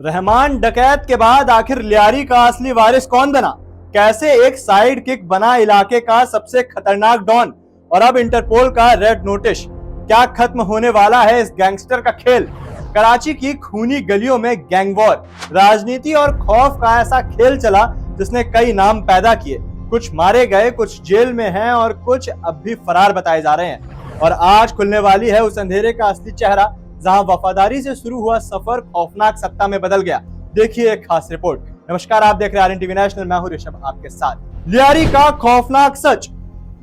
रहमान डकैत के बाद आखिर लियारी का असली वारिस कौन बना? कैसे एक साइड किक बना इलाके का सबसे खतरनाक डॉन? और अब इंटरपोल का रेड नोटिस। क्या खत्म होने वाला है इस गैंगस्टर का खेल? कराची की खूनी गलियों में गैंग वॉर, राजनीति और खौफ का ऐसा खेल चला जिसने कई नाम पैदा किए। कुछ मारे गए, कुछ जेल में हैं और कुछ अब भी फरार बताए जा रहे हैं। और आज खुलने वाली है उस अंधेरे का असली चेहरा, जहां वफादारी से शुरू हुआ सफर खौफनाक सत्ता में बदल गया। देखिए एक खास रिपोर्ट। नमस्कार, आप देख रहे हैं आरएन टीवी नेशनल, मैं हूं ऋषभ आपके साथ। लियारी का खौफनाक सच।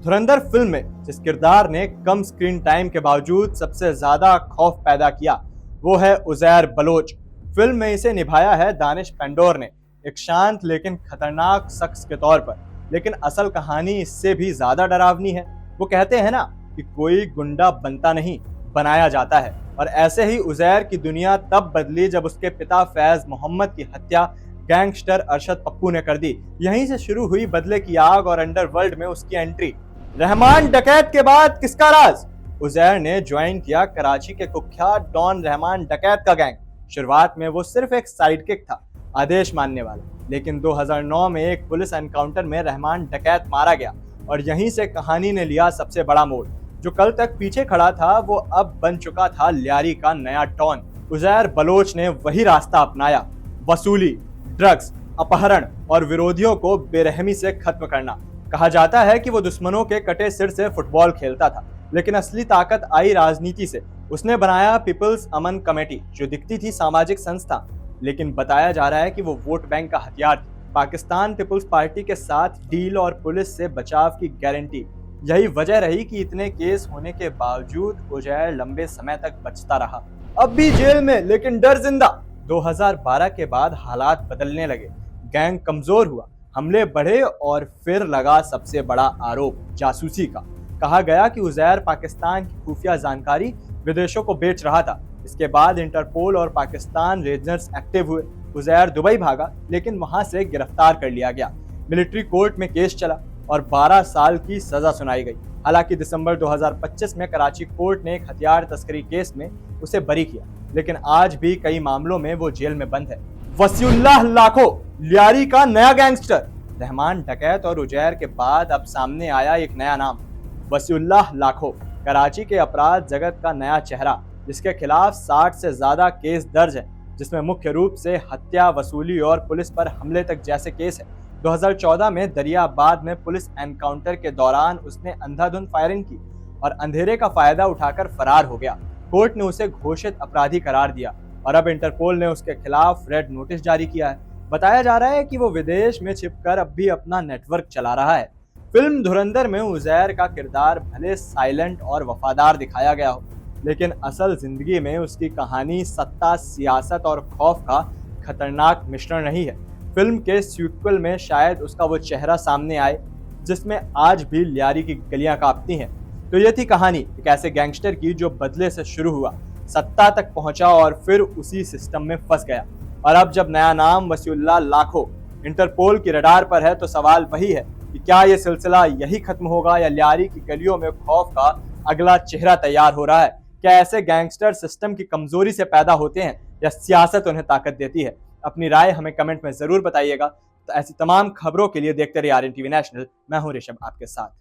धुरंधर फिल्म में जिस किरदार ने कम स्क्रीन टाइम के बावजूद सबसे ज्यादा खौफ पैदा किया, वो है उजैर बलोच। फिल्म में इसे निभाया है दानिश पेंडोर ने, एक शांत लेकिन खतरनाक शख्स के तौर पर। लेकिन असल कहानी इससे भी ज्यादा डरावनी है। वो कहते हैं ना कि कोई गुंडा बनता नहीं, बनाया जाता है। और ऐसे ही उजैर की दुनिया तब बदली जब उसके पिता फैज मोहम्मद की हत्या गैंगस्टर अरशद पप्पू ने कर दी। यहीं से शुरू हुई बदले की आग और अंडरवर्ल्ड में उसकी एंट्री। रहमान डकैत के बाद किसका राज? उजैर ने ज्वाइन किया कराची के कुख्यात डॉन रहमान डकैत का गैंग। शुरुआत में वो सिर्फ एक साइडकिक था, आदेश मानने वाला। लेकिन 2009 में एक पुलिस एनकाउंटर में रहमान डकैत मारा गया और यहीं से कहानी ने लिया सबसे बड़ा मोड़। जो कल तक पीछे खड़ा था वो अब बन चुका था लियारी का नया डॉन। उजैर बलोच ने वही रास्ता अपनाया, वसूली, ड्रग्स, अपहरण और विरोधियों को बेरहमी से खत्म करना। कहा जाता है कि वो दुश्मनों के कटे सिर से फुटबॉल खेलता था, लेकिन असली ताकत आई राजनीति से। उसने बनाया पीपल्स अमन कमेटी, जो दिखती थी सामाजिक संस्था, लेकिन बताया जा रहा है कि वो वोट बैंक का हथियार थी। पाकिस्तान पीपल्स पार्टी के साथ डील और पुलिस से बचाव की गारंटी। यही वजह रही कि इतने केस होने के बावजूद उजैर लंबे समय तक बचता रहा। अब भी जेल में, लेकिन डर जिंदा। 2012 के बाद हालात बदलने लगे, गैंग कमजोर हुआ, हमले बढ़े और फिर लगा सबसे बड़ा आरोप, जासूसी का। कहा गया कि उजैर पाकिस्तान की खुफिया जानकारी विदेशों को बेच रहा था। इसके बाद इंटरपोल और पाकिस्तान रेंजर्स एक्टिव हुए। उजैर दुबई भागा, लेकिन वहां से गिरफ्तार कर लिया गया। मिलिट्री कोर्ट में केस चला और 12 साल की सजा सुनाई गई। हालांकि दिसंबर 2025 में कराची कोर्ट ने एक हथियार तस्करी केस में उसे बरी किया, लेकिन आज भी कई मामलों में वो जेल में बंद है। वसीउल्लाह लाखो, लियारी का नया गैंगस्टर। रहमान डकैत और उजैर के बाद अब सामने आया एक नया नाम, वसीउल्लाह लाखो। कराची के अपराध जगत का नया चेहरा, जिसके खिलाफ 60 से ज्यादा केस दर्ज है, जिसमें मुख्य रूप से हत्या, वसूली और पुलिस पर हमले तक जैसे केस है। 2014 में दरियाबाद में पुलिस एनकाउंटर के दौरान उसने अंधाधुंध फायरिंग की और अंधेरे का फायदा उठाकर फरार हो गया। कोर्ट ने उसे घोषित अपराधी करार दिया और अब इंटरपोल ने उसके खिलाफ रेड नोटिस जारी किया है। बताया जा रहा है कि वो विदेश में छिपकर अब भी अपना नेटवर्क चला रहा है। फिल्म धुरंधर में उजैर का किरदार भले साइलेंट और वफादार दिखाया गया हो, लेकिन असल जिंदगी में उसकी कहानी सत्ता, सियासत और खौफ का खतरनाक मिश्रण रही है। फिल्म के सीक्वल में शायद उसका वो चेहरा सामने आए जिसमें आज भी लियारी की गलियां कांपती हैं। तो ये थी कहानी एक ऐसे गैंगस्टर की जो बदले से शुरू हुआ, सत्ता तक पहुंचा और फिर उसी सिस्टम में फंस गया। और अब जब नया नाम वसीउल्लाह लाखो इंटरपोल की रडार पर है, तो सवाल वही है कि क्या ये सिलसिला यही खत्म होगा या लियारी की गलियों में खौफ का अगला चेहरा तैयार हो रहा है? क्या ऐसे गैंगस्टर सिस्टम की कमजोरी से पैदा होते हैं या सियासत उन्हें ताकत देती है? अपनी राय हमें कमेंट में जरूर बताइएगा। तो ऐसी तमाम खबरों के लिए देखते रहिए आरएन टीवी नेशनल। मैं हूं ऋषभ आपके साथ।